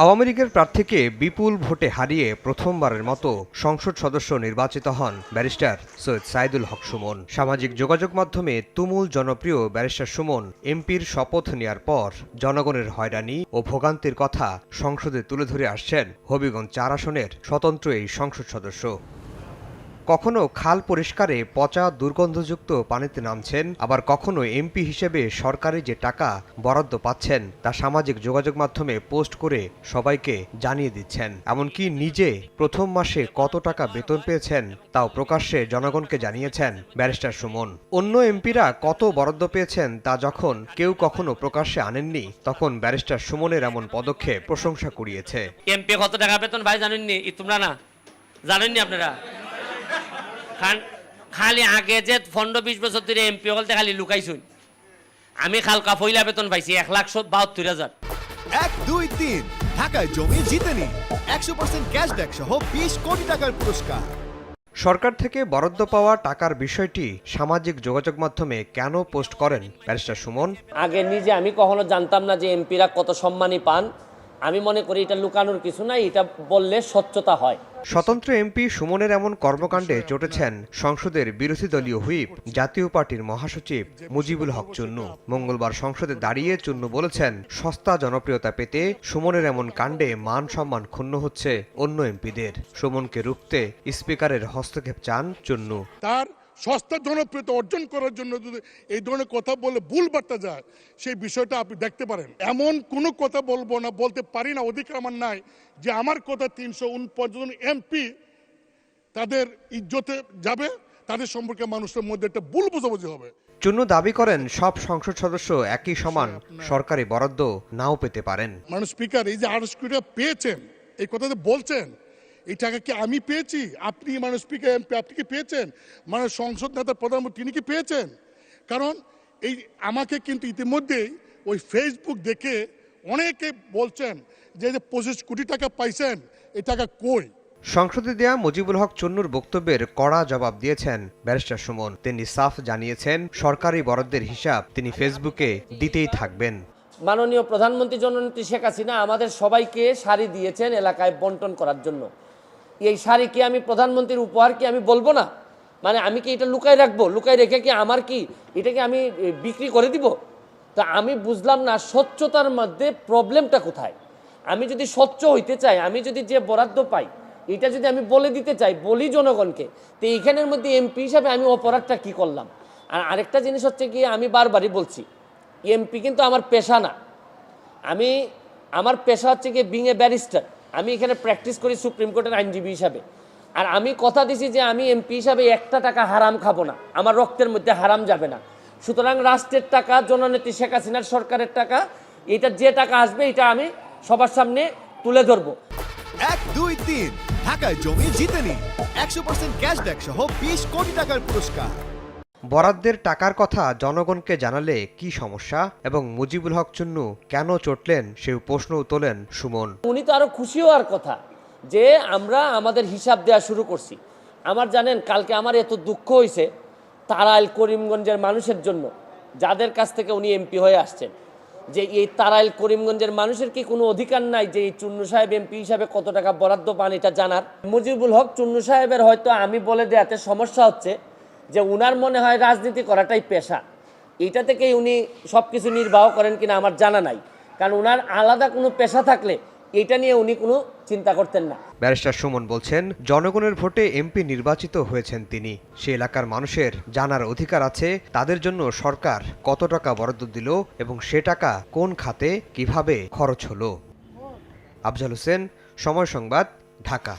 আওয়ামী লীগের প্রার্থীকে বিপুল ভোটে হারিয়ে প্রথমবারের মতো সংসদ সদস্য নির্বাচিত হন ব্যারিস্টার সৈয়দ সাইদুল হক সুমন। সামাজিক যোগাযোগ মাধ্যমে তুমুল জনপ্রিয় ব্যারিস্টার সুমন এমপির শপথ নেয়ার পর জনগণের হয়রানি ও ভোগান্তির কথা সংসদে তুলে ধরে আসছেন হবিগঞ্জ ৪ আসনের স্বতন্ত্র এই সংসদ সদস্য। কখনো খাল পরিষ্কারে পচা দুর্গন্ধযুক্ত পানিতে নামছেন, আবার কখনো এমপি হিসেবে সরকারি যে টাকা বরাদ্দ পাচ্ছেন তা সামাজিক যোগাযোগ মাধ্যমে পোস্ট করে সবাইকে জানিয়ে দিচ্ছেন। এমনকি নিজে প্রথম মাসে কত টাকা বেতন পেয়েছেন তাও প্রকাশ্যে জনগণকে জানিয়েছেন ব্যারিস্টার সুমন। অন্য এমপিরা কত বরাদ্দ পেয়েছেন তা যখন কেউ কখনো প্রকাশ্যে আনেননি, তখন ব্যারিস্টার সুমনের এমন পদক্ষেপ প্রশংসা কুড়িয়েছে। এমপি কত টাকা বেতন ভাই জানেননি? তোমরা না জানেননি? আপনারা খালি আগে যে 15-20 বছর ধরে এমপি হলতে খালি লুকাইছুন। আমি খালকা পয়লা বেতন পাইছি 1,72,000। 1, 2, 3 ঢাকায় জমি জিতে নিন 100% ক্যাশব্যাক সহ 20 কোটি টাকার পুরস্কার। সরকার থেকে বরাদ্দ পাওয়া টাকার বিষয়টি সামাজিক যোগাযোগ মাধ্যমে কেন পোস্ট করেন ব্যারিস্টার সুমন? আগে নিজে আমি কখনো জানতাম না যে এমপিরা কত সম্মানই পান। আমি মনে করি এটা লুকানোর কিছু নাই, এটা বললে স্বচ্ছতা হয়। স্বতন্ত্র এমপি সুমনের এমন কর্মকাণ্ডে চটেছেন সংসদের বিরোধী দলীয় হুইপ জাতীয় পার্টির মহাসচিব মুজিবুল হক চুন্নু। মঙ্গলবার সংসদে দাঁড়িয়ে চুন্নু বলেছেন, সস্তা জনপ্রিয়তা পেতে সুমনের এমন কাণ্ডে মান সম্মান ক্ষুণ্ণ হচ্ছে অন্য এমপিদের। সুমনকে রুখতে স্পিকারের হস্তক্ষেপ চান চুন্নু। তার সস্তা জনপ্রিয়তা অর্জন করার জন্য যদি এই ধরনের কথা বলে ভুল বার্তা যায়, সেই বিষয়টা আপনি দেখতে পারেন। এমন কোনো কথা বলবো না, বলতে পারি না, অধিকার আমার নাই যে আমার কথা 349 জন এমপি তাদের ইজ্জতে যাবে, তাদের সম্পর্কে মানুষের মধ্যে একটা ভুল বোঝাবুঝি হবে। চুন্নু দাবি করেন, সব সংসদ সদস্য একই সমান সরকারি বরাদ্দ নাও পেতে পারেন। মানুষ স্পিকার এই যে 28 কোটি টাকা পেয়েছেন, এই কথাতে বলছেন, এই টাকা কি আমি পেয়েছি? আপনি মানুষ স্পিকার এমপি আপনি কি পেয়েছেন? মানে সংসদ নেতা প্রধানমন্ত্রী তিনি কি পেয়েছেন? কারণ এই আমাকে কিন্তু ইতিমধ্যেই ওই ফেসবুক দেখে অনেকে বলছেন যে 25 কোটি টাকা পাইছেন, এই টাকা কই? সংসদে দেয়া মুজিবুল হক চুন্নুর বক্তব্যের কড়া জবাব দিয়েছেন ব্যারিস্টার সুমন। তিনি সাফ জানিয়েছেন, সরকারি বরাদ্দের হিসাব তিনি ফেসবুকে দিতেই থাকবেন। মাননীয় প্রধানমন্ত্রী জননেত্রী শেখ হাসিনা আমাদের সবাইকে শাড়ি দিয়েছেন এলাকায় বন্টন করার জন্য। এই শাড়ি কি আমি প্রধানমন্ত্রীর উপহার কি আমি বলবো না? মানে আমি কি এটা লুকাই রাখবো? লুকাই রেখে কি আমার কি এটাকে আমি বিক্রি করে দিব? তা আমি বুঝলাম না স্বচ্ছতার মধ্যে প্রবলেমটা কোথায়। আমি যদি স্বচ্ছ হইতে চাই, আমি যদি যে বরাদ্দ পাই এটা যদি আমি বলে দিতে চাই, বলি জনগণকে, তো এইখানের মধ্যে এমপি হিসাবে আমি অপরাধটা কি করলাম? আর আরেকটা জিনিস হচ্ছে কি, আমি বারবারই বলছি, এমপি কিন্তু আমার পেশা না। আমার পেশা হচ্ছে কি বিং এ ব্যারিস্টার। আমি এখানে প্র্যাকটিস করি সুপ্রিম কোর্টের আইনজীবী হিসাবে। আর আমি কথা দিছি যে আমি এমপি হিসাবে একটা টাকা হারাম খাবো না, আমার রক্তের মধ্যে হারাম যাবে না। সুতরাং রাষ্ট্রের টাকা, জননেত্রী শেখ হাসিনার সরকারের টাকা, এটা যে টাকা আসবে এটা আমি সবার সামনে তুলে ধরবো। 1, 2, 3 ঢাকায় জমি জিতে নিন 100% ক্যাশব্যাক সহ 20 কোটি টাকার পুরস্কার। বরাদ্দের টাকার কথা জনগণকে জানালে কি সমস্যা এবং মুজিবুল হক চুন্নু কেন চটলেন সেই প্রশ্নও তোলেন সুমন। উনি তো আরো খুশি হওয়ার কথা যে আমরা আমাদের হিসাব দেওয়া শুরু করছি। আমার জানেন কালকে আমার এত দুঃখ হয়েছে তারাইল করিমগঞ্জের মানুষের জন্য, যাদের কাছ থেকে উনি এমপি হয়ে আসছেন, যে এই তারাইল করিমগঞ্জের মানুষের কি কোনো অধিকার নাই যে এই চুন্নু সাহেব এমপি হিসাবে কত টাকা বরাদ্দ পান এটা জানার? মুজিবুল হক চুন্নু সাহেবের হয়তো আমি বলে দেয়াতে সমস্যা হচ্ছে যে উনার মনে হয় রাজনীতি করাটাই পেশা। এইটা থেকেই উনি সব কিছু নির্বাহ করেন কিনা আমার জানা নাই, কারণ উনার আলাদা কোনো পেশা থাকলে এটা নিয়ে উনি কোনো চিন্তা করতেন না। ব্যারিস্টার সুমন বলছেন, জনগণের ভোটে এমপি নির্বাচিত হয়েছেন তিনি। সে এলাকার মানুষের জানার অধিকার আছে তাদের জন্য সরকার কত টাকা বরাদ্দ দিল এবং সে টাকা কোন খাতে কিভাবে খরচ হলো। আফজাল হোসেন, সময় সংবাদ, ঢাকা।